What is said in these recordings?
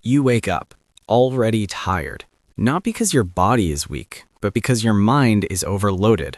You wake up, already tired, not because your body is weak, but because your mind is overloaded.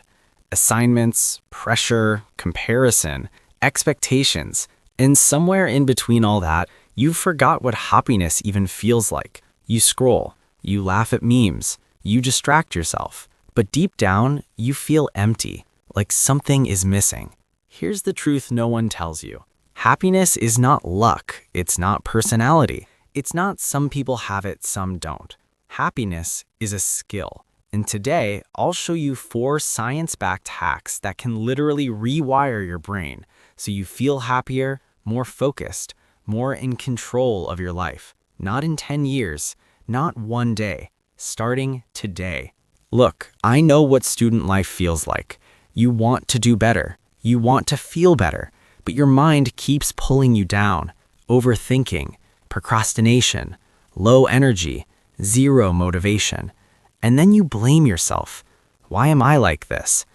Assignments, pressure, comparison, expectations, and somewhere in between all that, you forgot what happiness even feels like. You scroll, you laugh at memes, you distract yourself, but deep down, you feel empty, like something is missing. Here's the truth no one tells you. Happiness is not luck, it's not personality. It's not some people have it, some don't. Happiness is a skill. And today, I'll show you 4 science-backed hacks that can literally rewire your brain so you feel happier, more focused, more in control of your life. Not in 10 years, not one day, starting today. Look, I know what student life feels like. You want to do better. You want to feel better, but your mind keeps pulling you down. Overthinking, procrastination, low energy, zero motivation. And then you blame yourself. Why am I like this?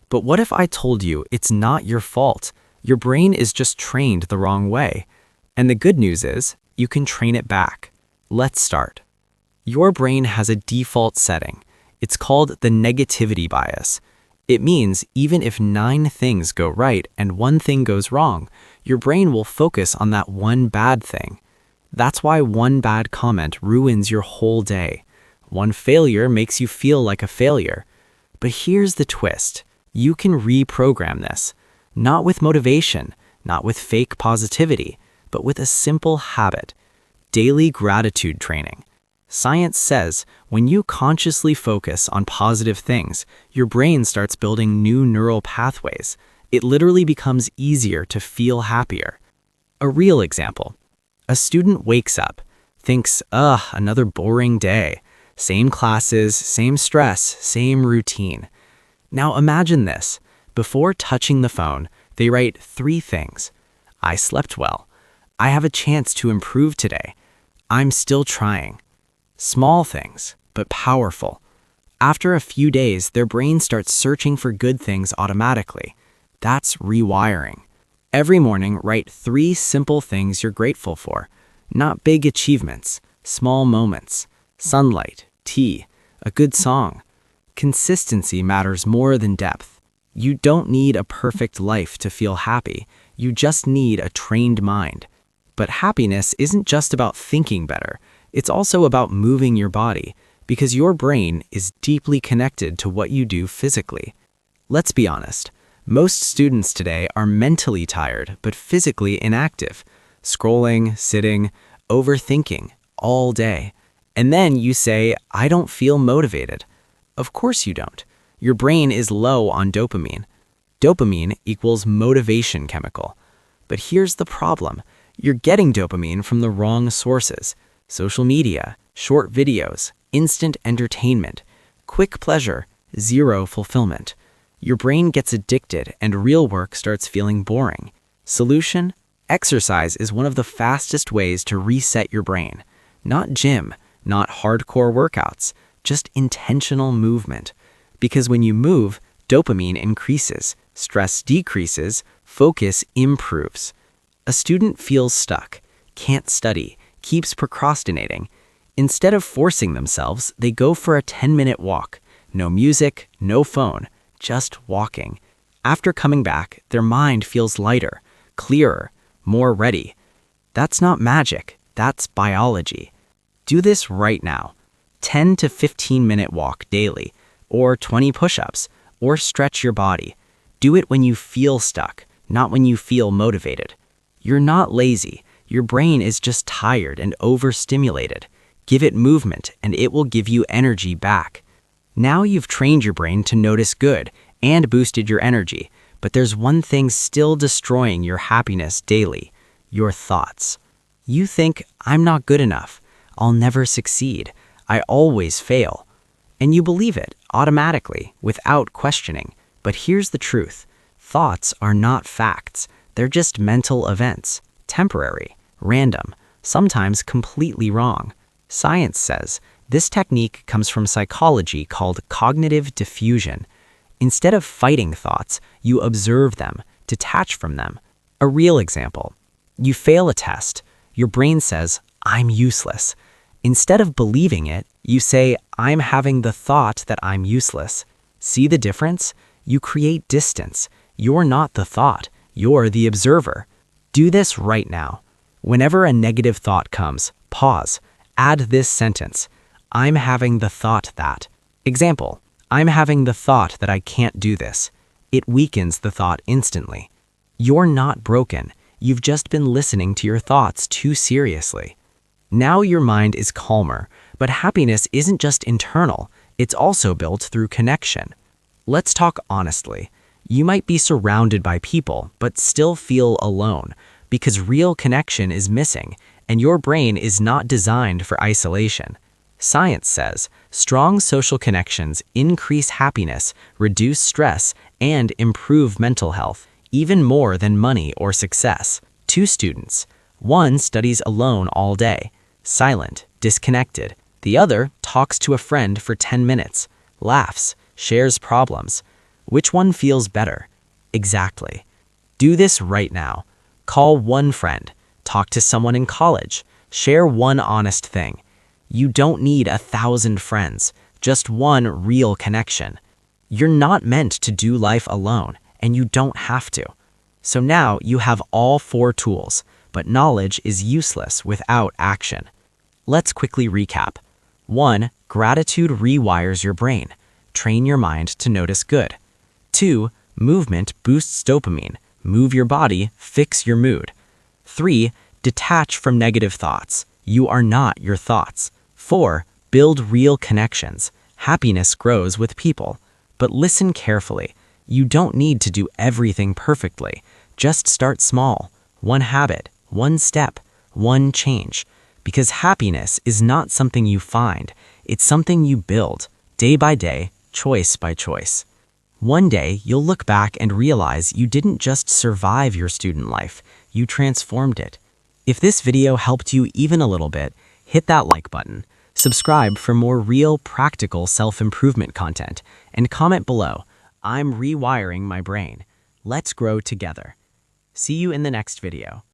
But what if I told you it's not your fault? Your brain is just trained the wrong way. And the good news is, you can train it back. Let's start. Your brain has a default setting. It's called the negativity bias. It means even if 9 things go right and 1 thing goes wrong, your brain will focus on that one bad thing. That's why one bad comment ruins your whole day. One failure makes you feel like a failure. But here's the twist. You can reprogram this. Not with motivation, not with fake positivity, but with a simple habit. Daily gratitude training. Science says when you consciously focus on positive things, your brain starts building new neural pathways. It literally becomes easier to feel happier. A real example. A student wakes up, thinks, another boring day. Same classes, same stress, same routine. Now imagine this. Before touching the phone, they write 3 things. I slept well. I have a chance to improve today. I'm still trying. Small things, but powerful. After a few days, their brain starts searching for good things automatically. That's rewiring. Every morning, write 3 simple things you're grateful for. Not big achievements, small moments. Sunlight, tea, a good song. Consistency matters more than depth. You don't need a perfect life to feel happy. You just need a trained mind. But happiness isn't just about thinking better. It's also about moving your body, because your brain is deeply connected to what you do physically. Let's be honest. Most students today are mentally tired, but physically inactive. Scrolling, sitting, overthinking all day. And then you say, I don't feel motivated. Of course you don't. Your brain is low on dopamine. Dopamine equals motivation chemical. But here's the problem. You're getting dopamine from the wrong sources. Social media, short videos, instant entertainment, quick pleasure, zero fulfillment. Your brain gets addicted and real work starts feeling boring. Solution? Exercise is one of the fastest ways to reset your brain. Not gym, not hardcore workouts, just intentional movement. Because when you move, dopamine increases, stress decreases, focus improves. A student feels stuck, can't study, keeps procrastinating. Instead of forcing themselves, they go for a 10-minute walk. No music, no phone, just walking. After coming back, their mind feels lighter, clearer, more ready. That's not magic, that's biology. Do this right now. 10 to 15-minute walk daily, or 20 push-ups, or stretch your body. Do it when you feel stuck, not when you feel motivated. You're not lazy. Your brain is just tired and overstimulated. Give it movement, and it will give you energy back. Now you've trained your brain to notice good and boosted your energy, but there's one thing still destroying your happiness daily: your thoughts. You think, I'm not good enough. I'll never succeed. I always fail. And you believe it automatically, without questioning. But here's the truth. Thoughts are not facts. They're just mental events, temporary, random, sometimes completely wrong. Science says this technique comes from psychology called cognitive diffusion. Instead of fighting thoughts, you observe them, detach from them. A real example. You fail a test. Your brain says, I'm useless. Instead of believing it, you say, I'm having the thought that I'm useless. See the difference? You create distance. You're not the thought. You're the observer. Do this right now. Whenever a negative thought comes, pause. Add this sentence. I'm having the thought that. Example, I'm having the thought that I can't do this. It weakens the thought instantly. You're not broken. You've just been listening to your thoughts too seriously. Now your mind is calmer, but happiness isn't just internal, it's also built through connection. Let's talk honestly. You might be surrounded by people, but still feel alone, because real connection is missing, and your brain is not designed for isolation. Science says strong social connections increase happiness, reduce stress, and improve mental health, even more than money or success. Two students. One studies alone all day, silent, disconnected. The other talks to a friend for 10 minutes, laughs, shares problems. Which one feels better? Exactly. Do this right now. Call one friend, talk to someone in college, share one honest thing. You don't need 1,000 friends, just one real connection. You're not meant to do life alone, and you don't have to. So now you have all 4 tools, but knowledge is useless without action. Let's quickly recap. 1. Gratitude rewires your brain. Train your mind to notice good. 2. Movement boosts dopamine. Move your body, fix your mood. 3. Detach from negative thoughts. You are not your thoughts. 4. Build real connections. Happiness grows with people. But listen carefully. You don't need to do everything perfectly. Just start small. One habit, one step, one change. Because happiness is not something you find. It's something you build, day by day, choice by choice. One day, you'll look back and realize you didn't just survive your student life, you transformed it. If this video helped you even a little bit, hit that like button, subscribe for more real, practical self-improvement content, and comment below, I'm rewiring my brain. Let's grow together. See you in the next video.